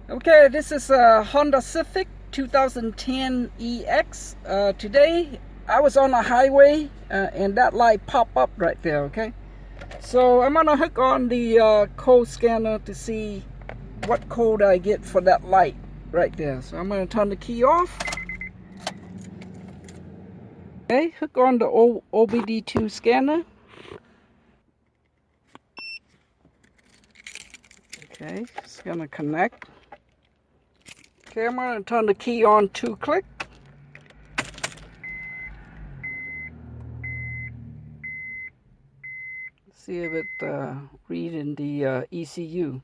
Okay, this is a Honda Civic 2010 EX. Today I was on a highway and that light popped up right there, okay? So I'm gonna hook on the code scanner to see what code I get for that light right there. So I'm gonna turn the key off. Okay, hook on the OBD2 scanner. Okay, it's gonna connect. Okay, I'm gonna turn the key on 2-click. See if it reading the ECU.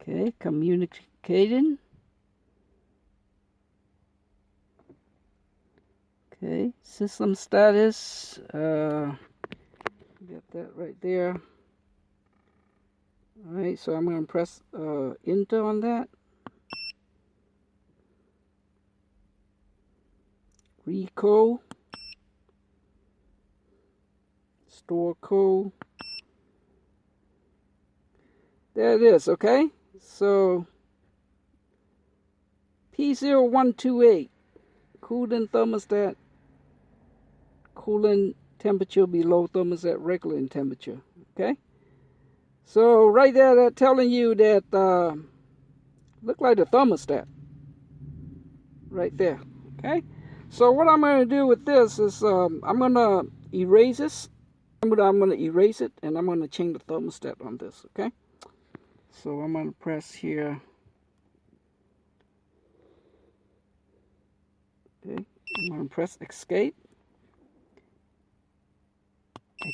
Okay, communicating. Okay, system status. Get that right there. Alright, so I'm going to press enter on that. Recode. Store code. There it is, okay? So P0128. Cooling thermostat. Cooling temperature below thermostat regulating temperature. Okay? So right there, they're telling you that look like the thermostat right there. Okay, so what I'm going to do with this is I'm going to erase this. I'm going to erase it and I'm going to change the thermostat on this. Okay, so I'm going to press here. Okay, I'm going to press escape.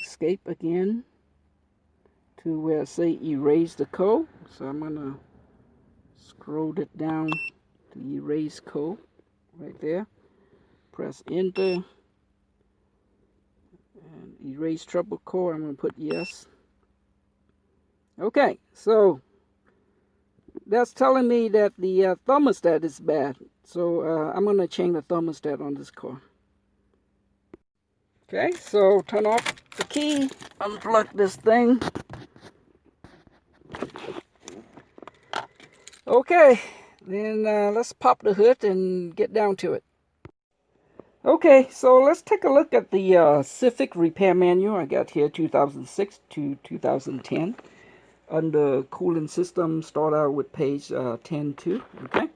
Escape again to where I say erase the code. So I'm going to scroll it down to erase code right there. Press enter and erase trouble code. I'm going to put yes. Okay, so that's telling me that the thermostat is bad. So I'm going to change the thermostat on this car. Okay, so turn off the key, unplug this thing. Okay, then let's pop the hood and get down to it. Okay, so let's take a look at the Civic repair manual I got here, 2006 to 2010. Under cooling system, start out with page 10.2. Okay,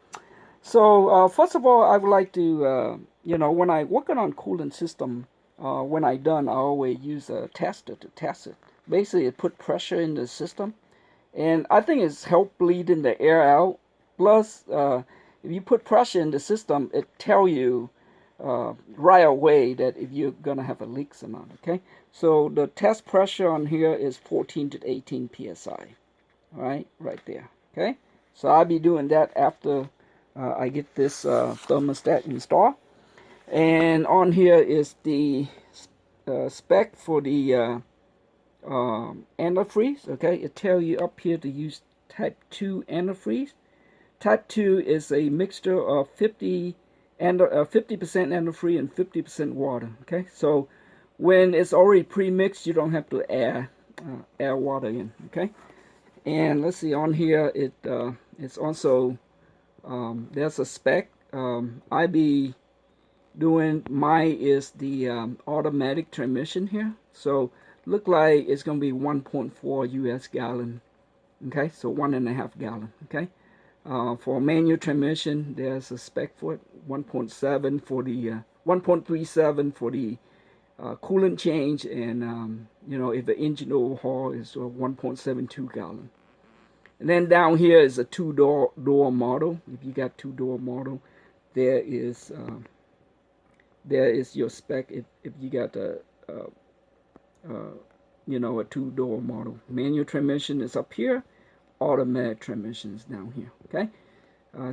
so first of all, I would like to, when I working on cooling system, when I done, I always use a tester to test it. Basically, it put pressure in the system, and I think it's help bleeding the air out. Plus, if you put pressure in the system, it tell you right away that if you're gonna have a leaks or not. Okay, so the test pressure on here is 14 to 18 psi. All right there. Okay, so I'll be doing that after I get this thermostat installed. And on here is the spec for the antifreeze. Okay, it tell you up here to use type 2 antifreeze. Type 2 is a mixture of 50% antifreeze and 50% water. Okay, so when it's already pre-mixed, you don't have to add water in. Okay, and let's see, on here it's also there's a spec. I be doing mine is the automatic transmission here, so look like it's gonna be 1.4 US gallon. Okay, so 1.5 gallon. Okay. For manual transmission, there's a spec for it, 1.7 for the 1.37 for the coolant change, and if the engine overhaul is 1.72 gallon. And then down here is a two-door model. If you got two-door model, there is your spec. If you got a two-door model, manual transmission is up here. Automatic transmissions down here. Okay,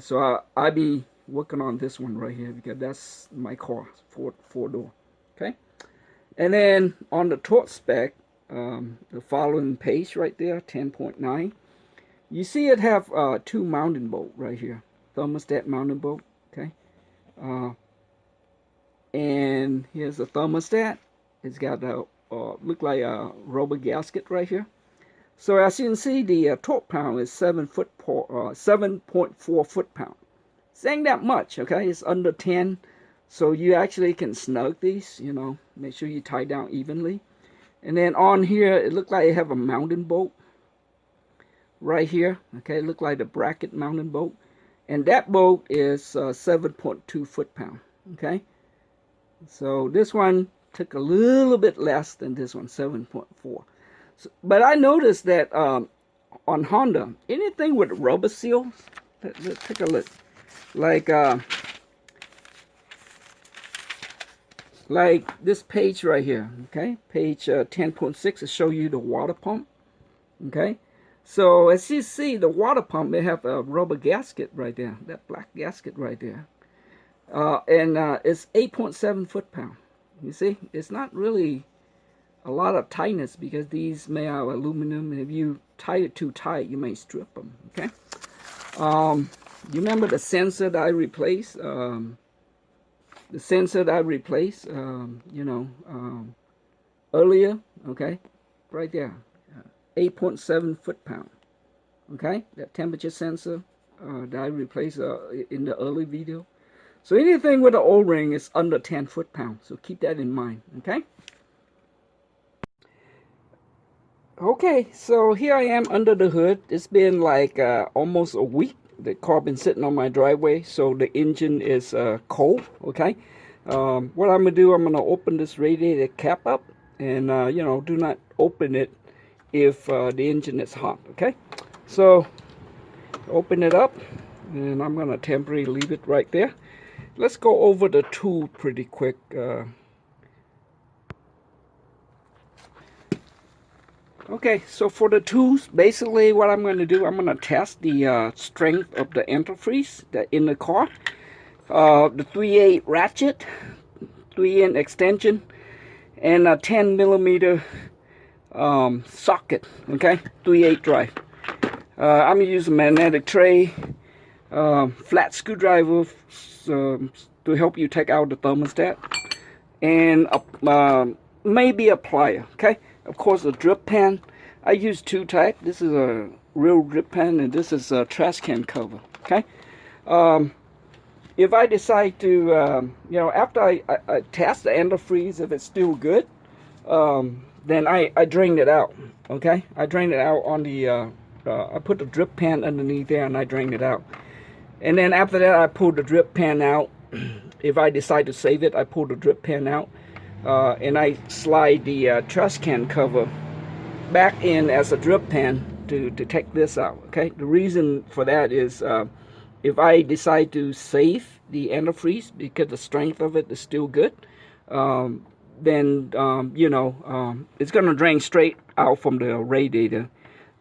so I be working on this one right here because that's my car, four door. Okay, and then on the torque spec, the following page right there, 10.9, you see it have two mounting bolt right here, thermostat mounting bolt. Okay, And here's the thermostat. It's got a look like a rubber gasket right here. So as you can see, the torque pound is 7.4 foot-pound. It ain't that much, okay? It's under 10, so you actually can snug these, you know, make sure you tie down evenly. And then on here, it looks like you have a mounting bolt right here, okay? It looks like the bracket mounting bolt. And that bolt is 7.2 foot-pound, okay? So this one took a little bit less than this one, 7.4. So, but I noticed that on Honda, anything with rubber seals, let's take a look. Like this page right here, okay? Page 10.6 will show you the water pump, okay? So as you see, the water pump, they have a rubber gasket right there, that black gasket right there. And it's 8.7 foot-pound. You see, it's not really a lot of tightness because these may have aluminum, and if you tie it too tight, you may strip them, okay? You remember the sensor that I replaced? You know, earlier, okay? Right there, 8.7 foot-pound, okay? That temperature sensor that I replaced in the early video. So anything with an O-ring is under 10 foot-pound, so keep that in mind, okay? Okay, so here I am under the hood. It's been like almost a week. The car been sitting on my driveway, so the engine is cold, okay? What I'm gonna do, I'm gonna open this radiator cap up, and you know, do not open it if the engine is hot, okay? So open it up, and I'm gonna temporarily leave it right there. Let's go over the tool pretty quick. Okay, so for the tools, basically what I'm going to do, I'm going to test the strength of the antifreeze that in the car. The 3/8 ratchet, 3-inch extension, and a 10mm socket, okay, 3/8 drive. I'm going to use a magnetic tray, flat screwdriver to help you take out the thermostat, and maybe a plier, okay? Of course, a drip pan. I use two types. This is a real drip pan, and this is a trash can cover, okay? If I decide to, you know, after I test the antifreeze, if it's still good, then I drain it out, okay? I drain it out on the, I put the drip pan underneath there, and I drain it out. And then after that, I pull the drip pan out. If I decide to save it, I pull the drip pan out. And I slide the trash can cover back in as a drip pan to take this out, okay? The reason for that is if I decide to save the antifreeze because the strength of it is still good, then, you know, it's going to drain straight out from the radiator,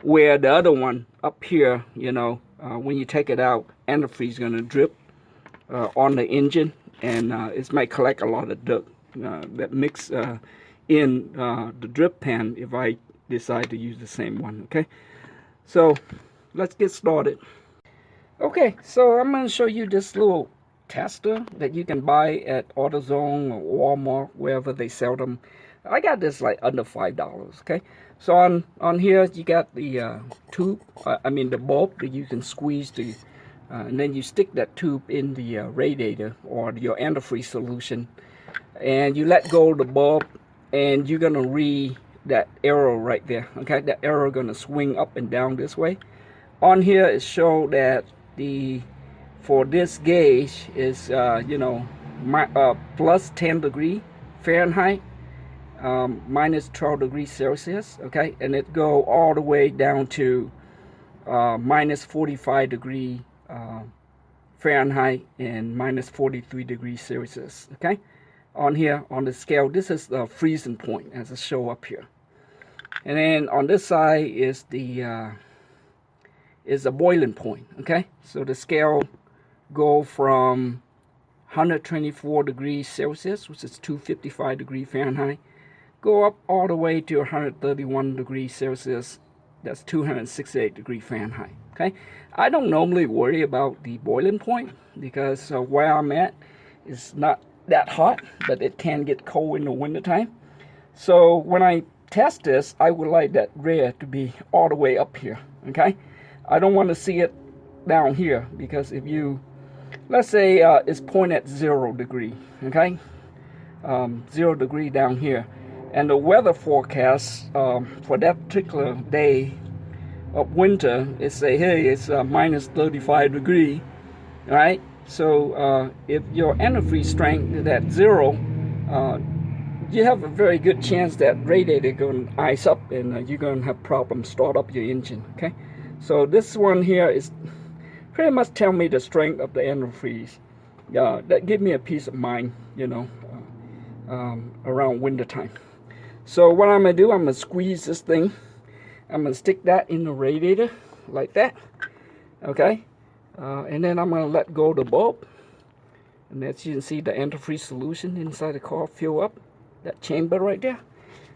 where the other one up here, you know, when you take it out, antifreeze is going to drip on the engine, and it might collect a lot of dirt that mix in the drip pan if I decide to use the same one, okay? So let's get started. Okay, so I'm going to show you this little tester that you can buy at AutoZone or Walmart, wherever they sell them. I got this like under $5, okay? So on here you got the tube, I mean the bulb that you can squeeze the, and then you stick that tube in the radiator or your antifreeze solution, and you let go of the bulb, and you're gonna read that arrow right there, okay? That arrow gonna swing up and down this way. On here it show that the for this gauge is you know, plus 10 degree Fahrenheit, minus 12 degrees Celsius, okay? And it go all the way down to minus 45 degree Fahrenheit and minus 43 degrees Celsius, okay? On here on the scale, this is the freezing point as it show up here. And then on this side is the boiling point, okay? So the scale go from 124 degrees Celsius, which is 255 degrees Fahrenheit, go up all the way to 131 degrees Celsius, that's 268 degrees Fahrenheit, okay? I don't normally worry about the boiling point because where I'm at, It's not that hot, but it can get cold in the wintertime. So when I test this, I would like that rear to be all the way up here, okay? I don't want to see it down here, because if you, let's say it's pointed at 0 degree, okay? 0 degree down here. And the weather forecast for that particular day of winter, it say, hey, it's minus 35 degree, right? So if your antifreeze strength is at 0, you have a very good chance that radiator going to ice up, and you're going to have problems start up your engine, okay? So this one here is pretty much tell me the strength of the antifreeze. That give me a peace of mind, you know, around winter time. So what I'm going to do, I'm going to squeeze this thing. I'm going to stick that in the radiator like that, okay? And then I'm going to let go of the bulb. And as you can see, the antifreeze solution inside the car fill up that chamber right there.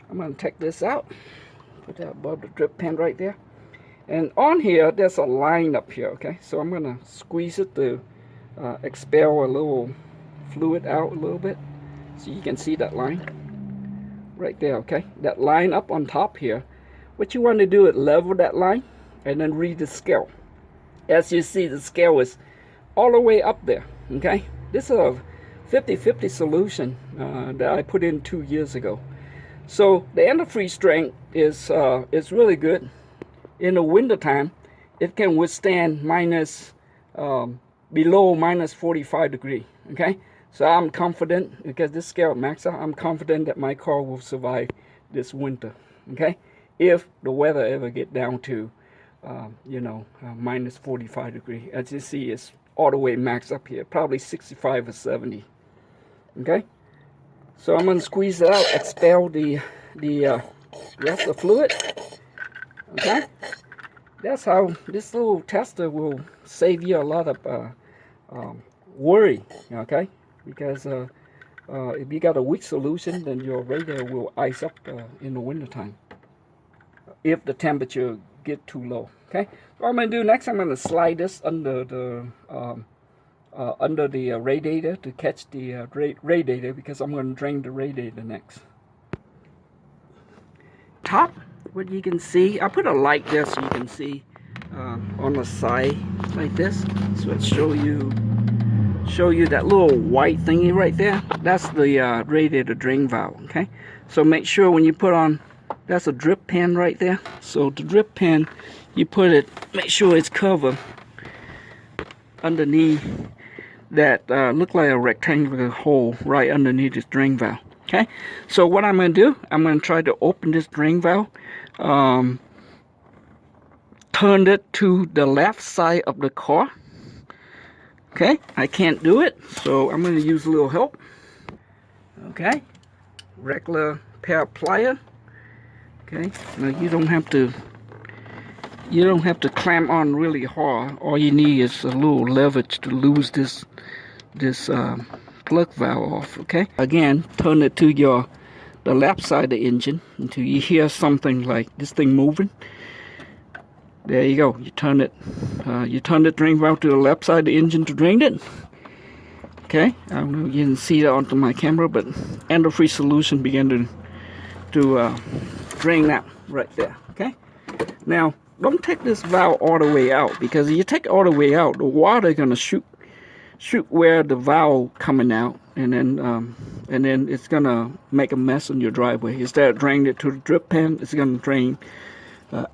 I'm going to take this out, put that above the drip pan right there. And on here, there's a line up here, okay? So I'm going to squeeze it to expel a little fluid out a little bit. So you can see that line right there, okay? That line up on top here. What you want to do is level that line and then read the scale. As you see, the scale is all the way up there, okay? This is a 50-50 solution that I put in 2 years ago. So the antifreeze strength is really good. In the winter time, it can withstand below minus 45 degree, okay? So I'm confident, because this scale max out, I'm confident that my car will survive this winter, okay? If the weather ever get down to, you know, minus 45 degree. As you see, it's all the way max up here, probably 65 or 70, okay? So I'm going to squeeze it out, expel the rest of the fluid, okay? That's how this little tester will save you a lot of worry, okay? Because if you got a weak solution, then your radiator will ice up in the wintertime if the temperature get too low, okay? So what I'm going to do next, I'm going to slide this under the radiator to catch the radiator, because I'm going to drain the radiator next. Top, what you can see, I put a light there so you can see on the side like this, so it show you that little white thingy right there. That's the radiator drain valve, okay? So make sure when you put on, that's a drip pan right there. So the drip pan, you put it, make sure it's covered underneath that look like a rectangular hole right underneath this drain valve, okay? So what I'm going to do, I'm going to try to open this drain valve, turn it to the left side of the car. Okay, I can't do it, so I'm going to use a little help. Okay, regular pair of plier. Okay, now you don't have to clamp on really hard. All you need is a little leverage to lose this plug valve off. Okay, again, turn it to the left side of the engine until you hear something like this thing moving. There you go. You turn the drain valve to the left side of the engine to drain it. Okay, I don't know if you can see that onto my camera, but antifreeze solution began to drain that right there. Okay, now don't take this valve all the way out, because if you take it all the way out, the water is gonna shoot where the valve coming out, and then it's gonna make a mess on your driveway. Instead of draining it to the drip pan, it's gonna drain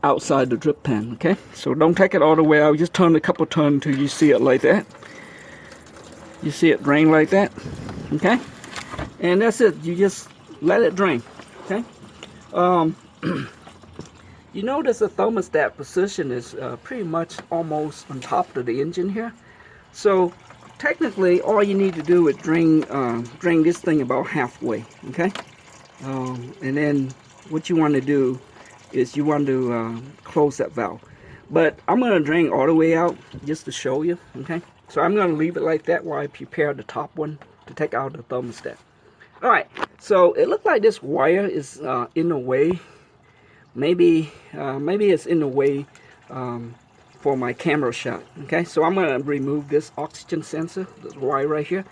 outside the drip pan, okay? So don't take it all the way out. Just turn a couple turns until you see it like that. You see it drain like that, okay? And that's it. You just let it drain, okay? You notice the thermostat position is pretty much almost on top of the engine here. So technically, all you need to do is drain this thing about halfway, okay? And then what you want to do is you want to close that valve. But I'm going to drain all the way out just to show you, okay? So I'm going to leave it like that while I prepare the top one to take out the thermostat. Alright, so it looks like this wire is in the way. Maybe it's in the way for my camera shot, okay? So I'm going to remove this oxygen sensor, this wire right here.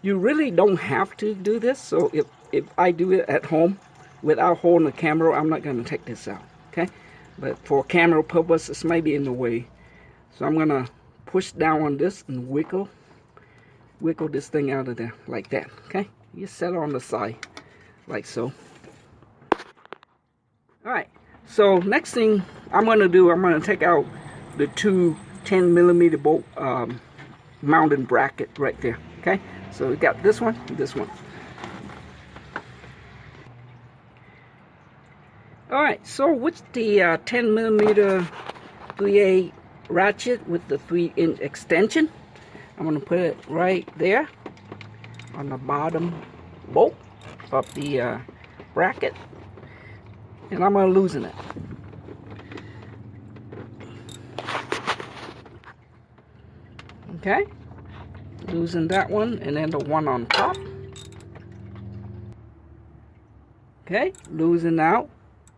You really don't have to do this. So if I do it at home without holding the camera, I'm not going to take this out, okay? But for camera purpose, this may be in the way. So I'm going to push down on this and wiggle this thing out of there like that, okay? You set it on the side like so. All right, so next thing I'm going to do, I'm going to take out the two 10mm bolt mounting bracket right there, okay? So we got this one and this one. All right, so with the 10mm 3/8 ratchet with the 3-inch extension, I'm going to put it right there on the bottom bolt of the bracket, and I'm going to loosen it. Okay, loosen that one, and then the one on top. Okay, loosen out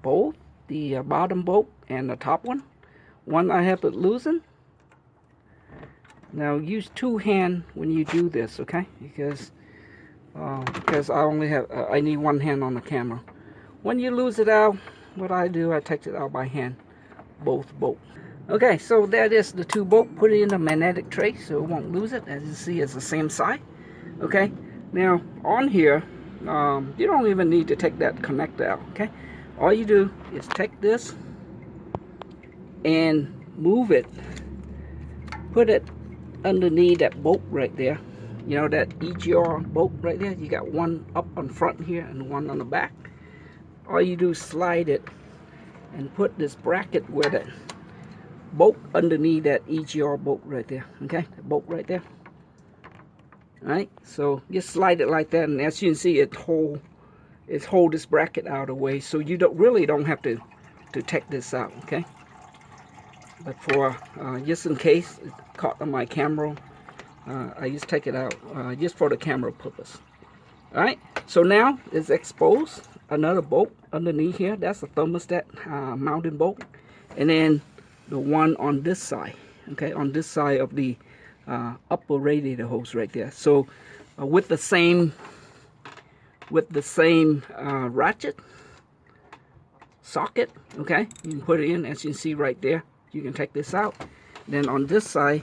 both the bottom bolt and the top one. One I have it loosened. Now use two hands when you do this, okay? Because I only have I need one hand on the camera. When you lose it out, what I do, I take it out by hand, both bolts. Okay, so that is the two bolts. Put it in the magnetic tray so it won't lose it. As you see, it's the same side. Okay, now on here, you don't even need to take that connector out. Okay, all you do is take this and move it, put it underneath that bolt right there. You know, that EGR bolt right there. You got one up on front here and one on the back. All you do is slide it and put this bracket with it bolt underneath that EGR bolt right there. Okay, the bolt right there. Alright, so just slide it like that, and as you can see, it hold this bracket out of the way, so you really don't have to take this out. Okay, but for just in case it caught on my camera, I just take it out just for the camera purpose. Alright, so now it's exposed. Another bolt underneath here, that's a thermostat mounting bolt, and then the one on this side, okay, on this side of the upper radiator hose right there. So with the same ratchet socket, okay, you can put it in. As you can see right there, you can take this out. Then on this side,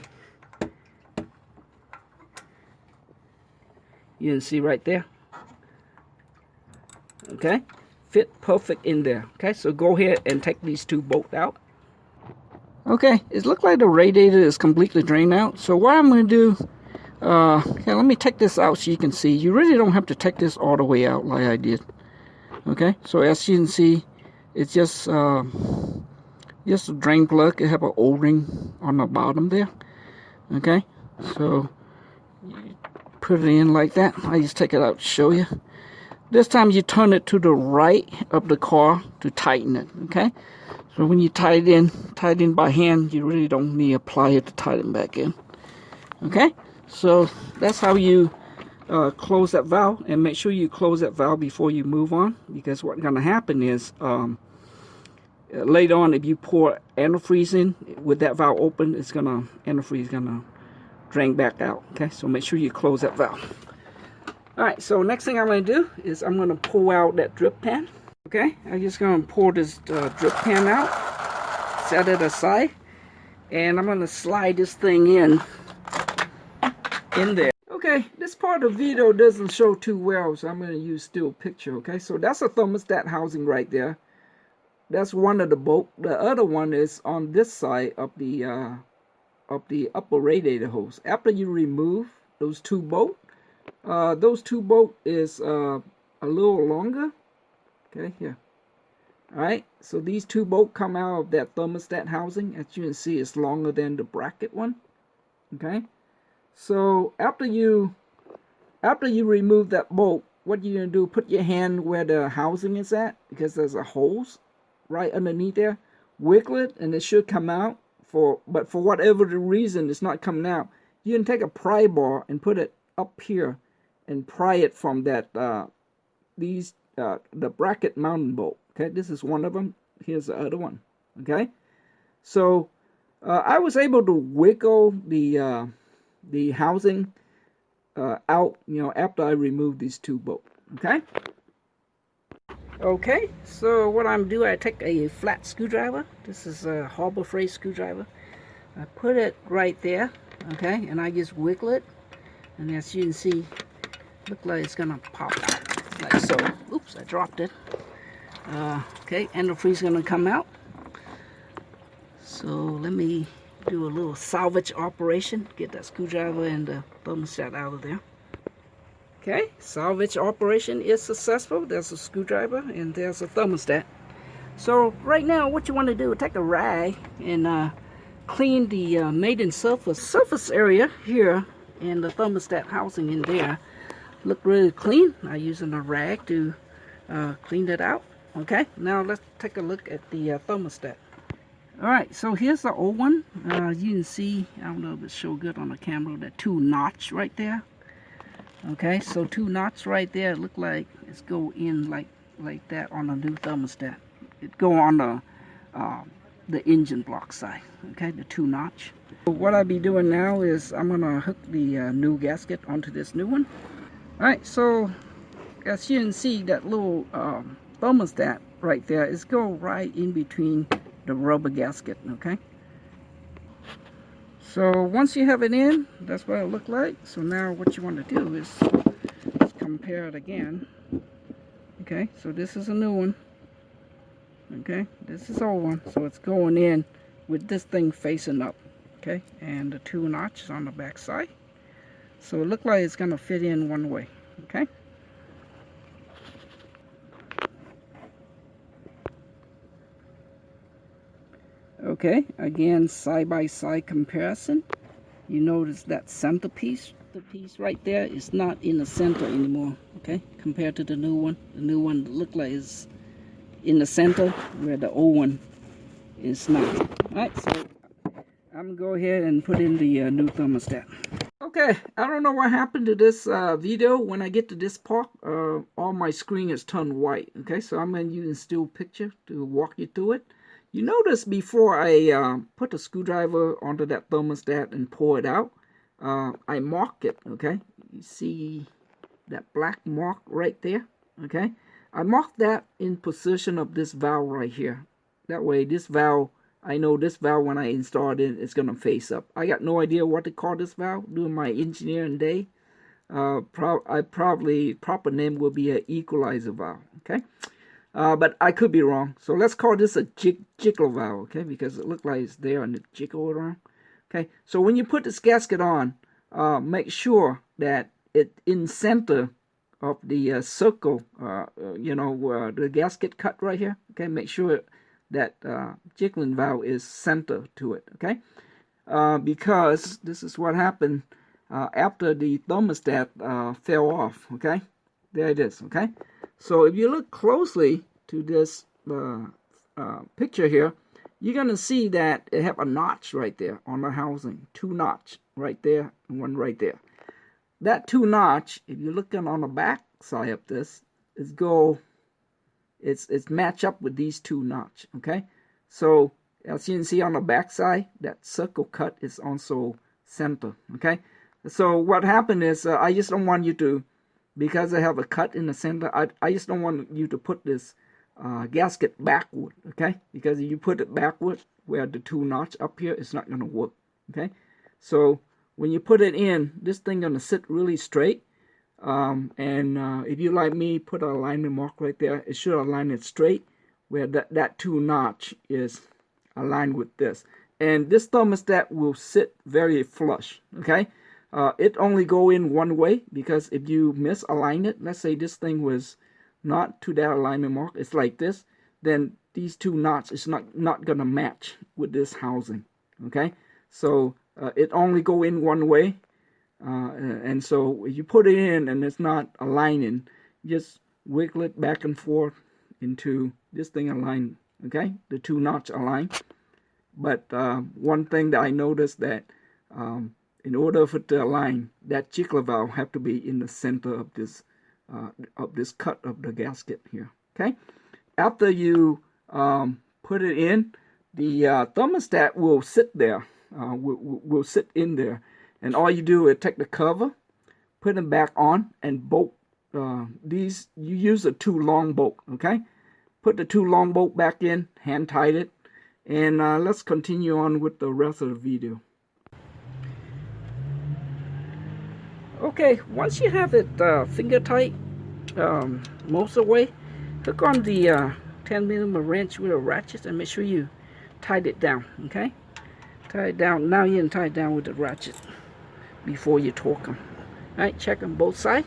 you can see right there, okay, fit perfect in there. Okay, so go ahead and take these two bolts out. Okay, it looks like the radiator is completely drained out. So what I'm going to do, yeah, let me take this out so you can see. You really don't have to take this all the way out like I did. Okay, so as you can see, it's just a drain plug. It have an O-ring on the bottom there. Okay, so you put it in like that. I just take it out to show you. This time you turn it to the right of the car to tighten it. Okay. So when you tie it in by hand, you really don't need a plier to tighten back in. Okay, so that's how you close that valve, and make sure you close that valve before you move on, because what's going to happen is later on, if you pour antifreeze in with that valve open, antifreeze is gonna drain back out. Okay, so make sure you close that valve. All right, so next thing I'm going to do is I'm going to pull out that drip pan. Okay, I'm just going to pour this drip pan out, set it aside, and I'm going to slide this thing in there. Okay, this part of the video doesn't show too well, so I'm going to use still picture. Okay, so that's a thermostat housing right there. That's one of the bolts. The other one is on this side of the upper radiator hose. After you remove those two bolts is a little longer. Okay, here. Alright, so these two bolts come out of that thermostat housing. As you can see, it's longer than the bracket one. Okay, so after you remove that bolt, what you're gonna do, put your hand where the housing is at, because there's a hose right underneath there. Wiggle it and it should come out. But for whatever the reason it's not coming out, you can take a pry bar and put it up here and pry it from that the bracket mounting bolt. Okay, this is one of them. Here's the other one. Okay, so I was able to wiggle the housing out, after I remove these two bolts. Okay. Okay, so what I'm doing, I take a flat screwdriver. This is a Harbor Freight screwdriver. I put it right there, okay, and I just wiggle it, and as you can see, look like it's gonna pop out, like so. Oops, I dropped it. Okay, antifreeze is gonna come out. So let me do a little salvage operation, get that screwdriver and the thermostat out of there. Okay, salvage operation is successful. There's a screwdriver and there's a thermostat. So right now what you want to do, take a rag and clean the maiden surface area here and the thermostat housing in there. Look really clean. I'm using a rag to clean that out. Okay, now let's take a look at the thermostat. Alright, so here's the old one. You can see, I don't know if it shows good on the camera, that 2 notch right there. Okay, so 2 notches right there. It look like it's go in like that on the new thermostat. It go on the engine block side. Okay, the 2 notch. So what I'll be doing now is I'm gonna hook the new gasket onto this new one. All right, so as you can see, that little thermostat right there is go right in between the rubber gasket. Okay. So once you have it in, that's what it look like. So now what you want to do is compare it again. Okay, so this is a new one. Okay, this is old one. So it's going in with this thing facing up. Okay, and the 2 notches on the back side. So it looks like it's gonna fit in one way. Okay. Okay, again, side-by-side comparison. You notice that centerpiece, the piece right there is not in the center anymore, okay, compared to the new one. The new one look like it's in the center where the old one is not. Alright, so I'm gonna go ahead and put in the new thermostat. Okay, I don't know what happened to this video. When I get to this part, all my screen is turned white. Okay, so I'm going to use a still picture to walk you through it. You notice before I put the screwdriver onto that thermostat and pour it out, I mark it, okay? You see that black mark right there, okay? I marked that in position of this valve right here. That way this valve, I know this valve when I install it, it's going to face up. I got no idea what to call this valve during my engineering day. Probably proper name will be an equalizer valve, okay? But I could be wrong. So let's call this a jiggle valve, okay? Because it looks like it's there and it jiggle around. Okay, so when you put this gasket on, make sure that it in center of the circle, the gasket cut right here. Okay, make sure that jiggling valve is center to it. Okay, because this is what happened after the thermostat fell off. Okay, there it is. Okay. So if you look closely to this picture here, you're going to see that it have a notch right there on the housing. 2 notch right there and 1 right there. That 2 notch, if you're looking on the back side of this, it's match up with these 2 notch. Okay, so as you can see on the back side, that circle cut is also center. Okay, so what happened is I just don't want you to, because I have a cut in the center, I just don't want you to put this gasket backward, okay? Because if you put it backward, where the 2 notch up here, it's not going to work, okay? So when you put it in, this thing going to sit really straight. If you like me, put an alignment mark right there. It should align it straight, where that 2 notch is aligned with this. And this thermostat will sit very flush, okay? It only go in one way, because if you misalign it, let's say this thing was not to that alignment mark, it's like this, then these 2 notches is not gonna match with this housing. Okay, so it only go in one way, and so if you put it in and it's not aligning, just wiggle it back and forth into this thing aligned. Okay, the 2 notch align. But one thing that I noticed that in order for it to align, that jiggler valve have to be in the center of this cut of the gasket here. Okay, after you put it in, the thermostat will sit there, will sit in there, and all you do is take the cover, put them back on and bolt these. You use a 2 long bolt, okay? Put the 2 long bolt back in, hand tight it, and let's continue on with the rest of the video. Okay, once you have it finger tight most of the way, hook on the 10mm wrench with a ratchet and make sure you tight it down, okay? Tie it down. Now you can tie it down with the ratchet before you torque them. Alright, check on both sides.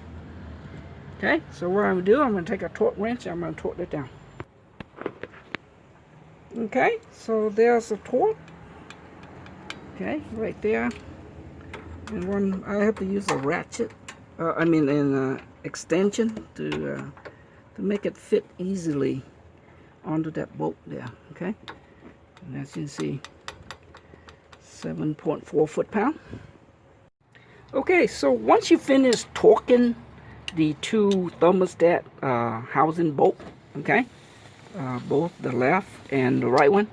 Okay, so what I'm going to do, I'm going to take a torque wrench and I'm going to torque it down. Okay, so there's the torque. Okay, right there. And one, I have to use a ratchet, an extension to make it fit easily onto that bolt there. Okay, and as you can see, 7.4 foot-pound. Okay, so once you finish torquing the 2 thermostat housing bolt, okay, both the left and the right one,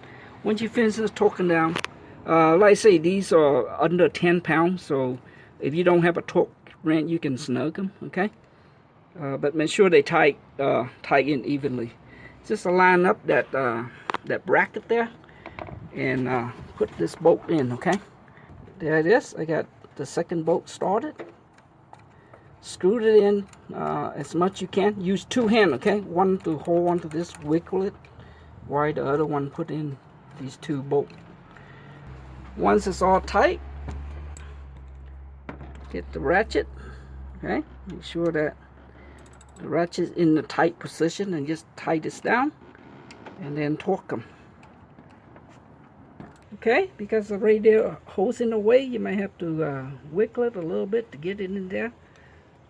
once you finish this torquing down, like I say, these are under 10 pounds, so if you don't have a torque wrench, you can snug them, okay? But make sure they tie in evenly. Just line up that bracket there and put this bolt in, okay? There it is. I got the second bolt started. Screwed it in as much you can. Use 2 hands, okay? One to hold onto this, wiggle it, while the other one put in these 2 bolts. Once it's all tight, get the ratchet, okay? Make sure that the ratchet is in the tight position and just tight this down and then torque them. Okay, because the radiator holds in the way, you may have to wiggle it a little bit to get it in there.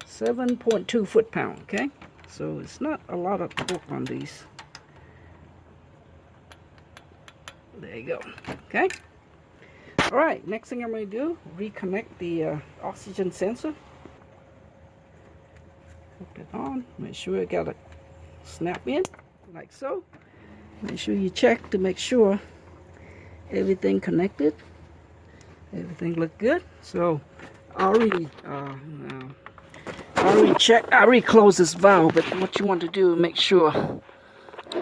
7.2 foot-pound, okay? So it's not a lot of torque on these. There you go, okay? Alright, next thing I'm going to do, reconnect the oxygen sensor. Hook it on, make sure it got a snap in, like so. Make sure you check to make sure everything connected. Everything looked good. So I already checked, I already closed this valve, but what you want to do, make sure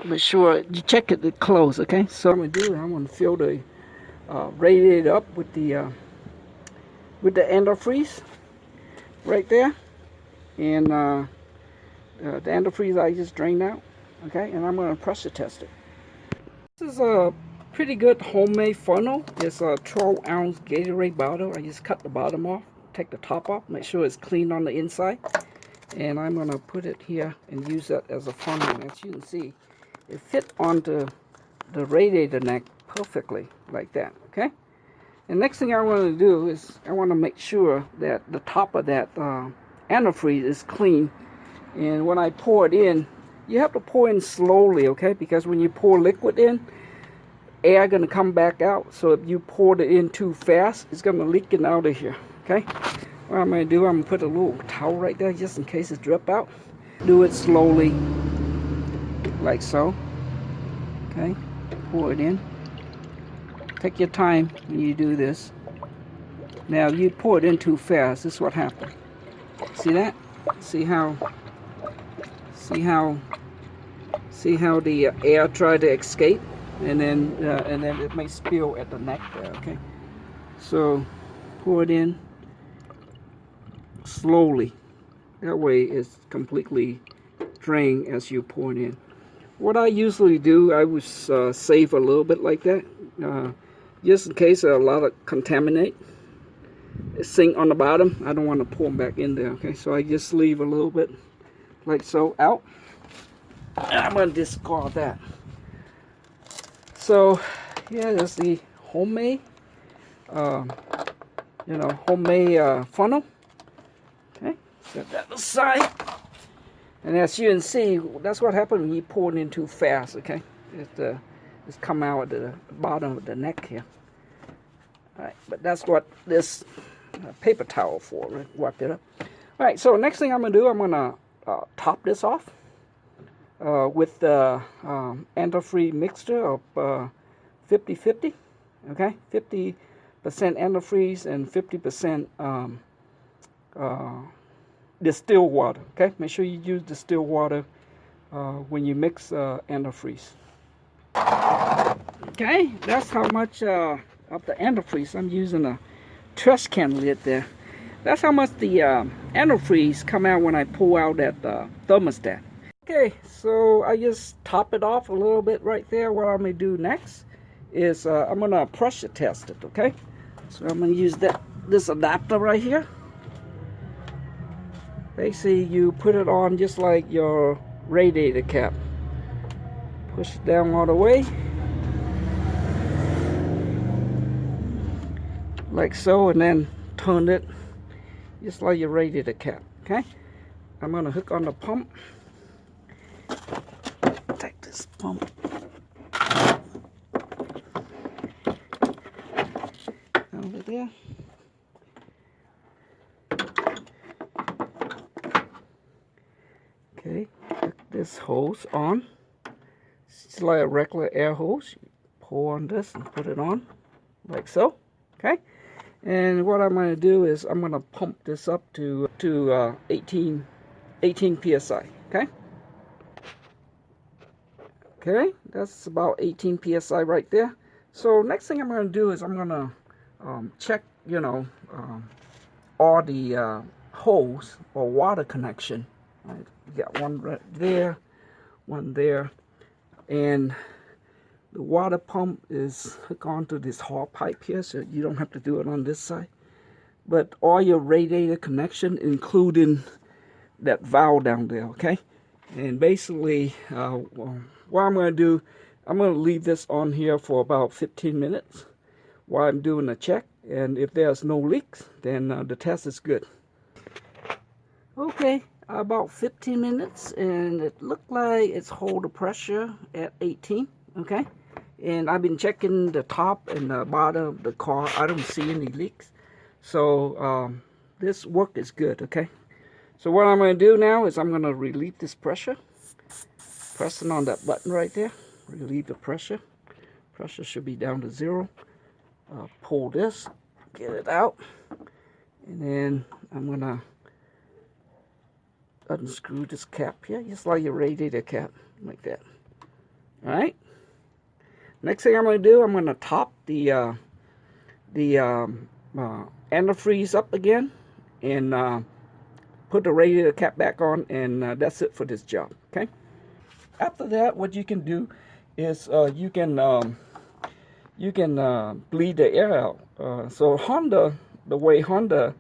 you check it to close, okay? So I'm going to do, I'm going to fill the radiator up with the antifreeze right there, and the antifreeze I just drained out, okay, and I'm going to pressure test it. This is a pretty good homemade funnel. It's a 12-ounce Gatorade bottle. I just cut the bottom off, take the top off, make sure it's clean on the inside, and I'm going to put it here and use that as a funnel. And as you can see, it fit onto the radiator neck perfectly like that, okay? And next thing I want to do is I want to make sure that the top of that antifreeze is clean. And when I pour it in, you have to pour in slowly, okay? Because when you pour liquid in, air going to come back out. So if you pour it in too fast, it's going to leak it out of here, okay? What I'm going to do, I'm going to put a little towel right there just in case it drip out. Do it slowly, like so, okay? Pour it in. Take your time when you do this. Now, if you pour it in too fast, this is what happened. See that? See how the air tried to escape, and then it may spill at the neck there. Okay, so pour it in slowly. That way, it's completely drained as you pour it in. What I usually do, I would save a little bit like that, just in case a lot of contaminate sink on the bottom. I don't want to pour them back in there. Okay, so I just leave a little bit like so out. And I'm going to discard that. So yeah, that's the homemade, homemade funnel. Okay, set that aside. And as you can see, that's what happens when you pour it in too fast. Okay, it's come out at the bottom of the neck here. All right, but that's what this paper towel for. Right? Wipe it up. All right, so next thing I'm gonna do, I'm gonna top this off with the antifreeze mixture of 50-50. Okay, 50% antifreeze and 50% distilled water. Okay, make sure you use distilled water when you mix antifreeze. Okay, that's how much of the antifreeze. I'm using a trash can lid there. That's how much the antifreeze come out when I pull out that thermostat. Okay, so I just top it off a little bit right there. What I'm gonna do next is I'm gonna pressure test it. Okay, so I'm gonna use this adapter right here. Basically, you put it on just like your radiator cap. Push it down all the way, like so, and then turn it just like your radiator cap. Okay, I'm gonna hook on the pump. Take this pump over there. Okay, hook this hose on. It's like a regular air hose. You pull on this and put it on, like so. Okay, and what I'm going to do is I'm going to pump this up to 18 psi. Okay, that's about 18 psi right there. So next thing I'm going to do is I'm going to check, all the hose or water connection. Right? You got one right there, one there, and the water pump is hooked onto this hall pipe here, so you don't have to do it on this side. But all your radiator connection, including that valve down there, okay? And basically, what I'm going to do, I'm going to leave this on here for about 15 minutes while I'm doing a check. And if there's no leaks, then the test is good. Okay, about 15 minutes, and it looked like it's hold the pressure at 18, okay? And I've been checking the top and the bottom of the car. I don't see any leaks. So this work is good, okay? So what I'm going to do now is I'm going to relieve this pressure. Pressing on that button right there. Relieve the pressure. Pressure should be down to 0. Pull this, get it out. And then I'm going to unscrew this cap here, just like your radiator cap, like that. Alright? Next thing I'm going to do, I'm going to top the antifreeze up again and put the radiator cap back on, and that's it for this job. Okay. After that, what you can do is you can bleed the air out. So Honda, the way Honda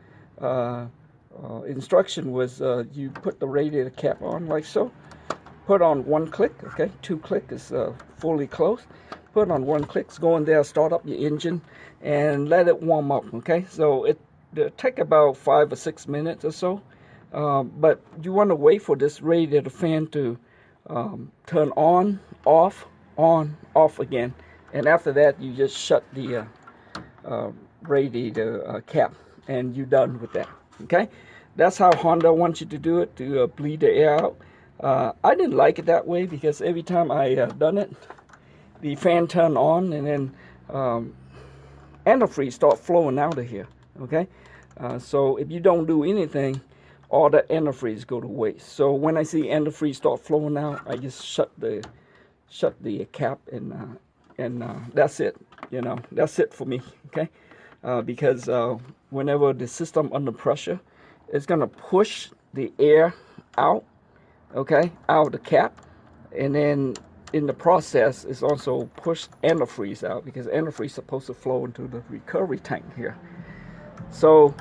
instruction was, you put the radiator cap on like so. Put on one click. Okay, 2 click is fully closed. Put on 1 click. Go in there, start up your engine, and let it warm up. Okay, so it'll take about 5 or 6 minutes or so. But you want to wait for this radiator fan to turn on, off again, and after that you just shut the radiator cap, and you're done with that. Okay, that's how Honda wants you to do it, to bleed the air out. I didn't like it that way because every time I done it, the fan turned on, and then antifreeze start flowing out of here. Okay, so if you don't do anything, all the antifreeze go to waste. So when I see antifreeze start flowing out, I just shut the cap, and that's it. That's it for me. Okay, because whenever the system under pressure, it's gonna push the air out. Okay, out of the cap, and then in the process, it's also push antifreeze out, because antifreeze is supposed to flow into the recovery tank here. So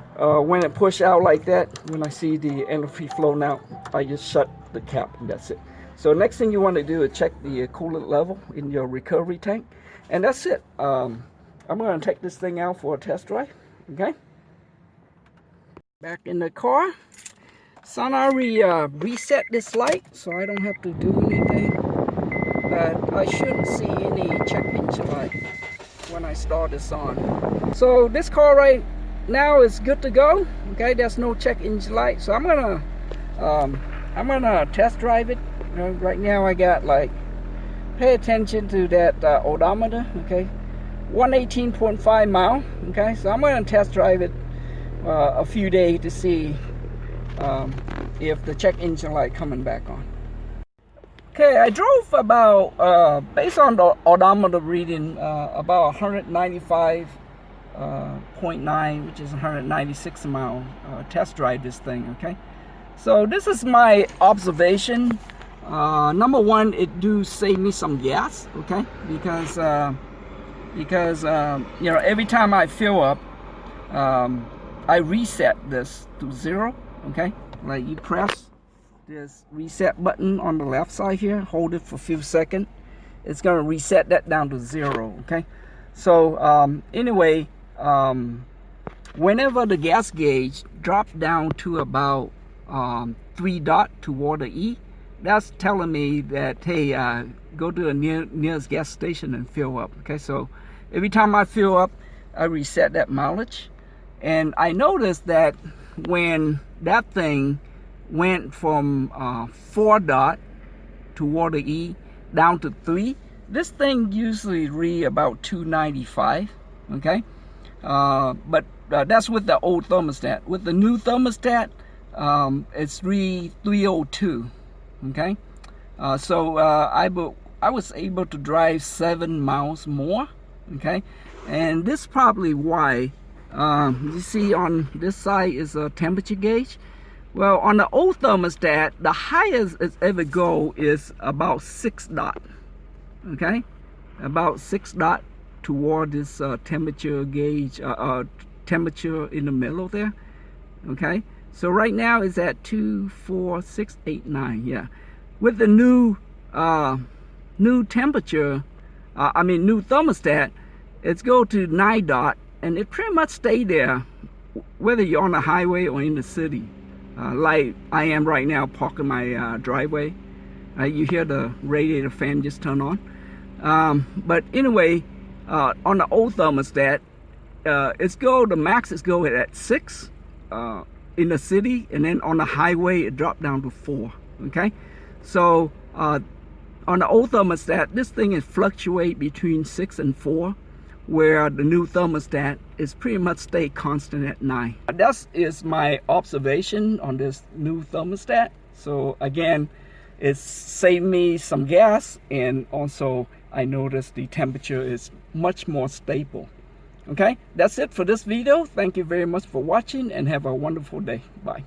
when it push out like that, when I see the antifreeze flowing out, I just shut the cap, and that's it. So next thing you want to do is check the coolant level in your recovery tank, and that's it. I'm going to take this thing out for a test drive. Okay, back in the car. Son, I reset this light so I don't have to do anything, but I shouldn't see any check engine light when I start this on. So this car right now is good to go. Okay, there's no check engine light, so I'm gonna test drive it. Right now I got, like, pay attention to that odometer. Okay, 118.5 mile. Okay, so I'm gonna test drive it a few days to see if the check engine light coming back on. Okay, I drove about, based on the odometer reading, about 195.9, which is 196 mile, test drive this thing, okay? So this is my observation. Number one, it do save me some gas, okay? Because you know, every time I fill up, I reset this to 0, okay? Like you press this reset button on the left side here, hold it for a few seconds, it's gonna reset that down to 0, okay? So anyway, whenever the gas gauge drops down to about 3 dot toward the E, that's telling me that, hey, go to the nearest gas station and fill up, okay? So every time I fill up, I reset that mileage. And I noticed that when that thing went from 4 dot toward the E down to 3, this thing usually read about 295, okay? But that's with the old thermostat. With the new thermostat, it's read 302, okay? So I was able to drive 7 miles more, okay? And this is probably why. You see on this side is a temperature gauge. Well, on the old thermostat, the highest it ever go is about 6 dot, okay? About 6 dot toward this temperature gauge, temperature in the middle there, okay? So right now it's at 24689, yeah. With the new temperature, new thermostat, it's go to 9 dot, and it pretty much stay there whether you're on the highway or in the city. Like I am right now, parking my driveway. You hear the radiator fan just turn on. But anyway, on the old thermostat, the max is go at 6 in the city, and then on the highway it dropped down to 4. Okay, so on the old thermostat, this thing is fluctuate between 6 and 4. Where the new thermostat is pretty much stay constant at 9. That is my observation on this new thermostat. So again, it's saved me some gas, and also I noticed the temperature is much more stable. Okay, that's it for this video. Thank you very much for watching, and have a wonderful day. Bye.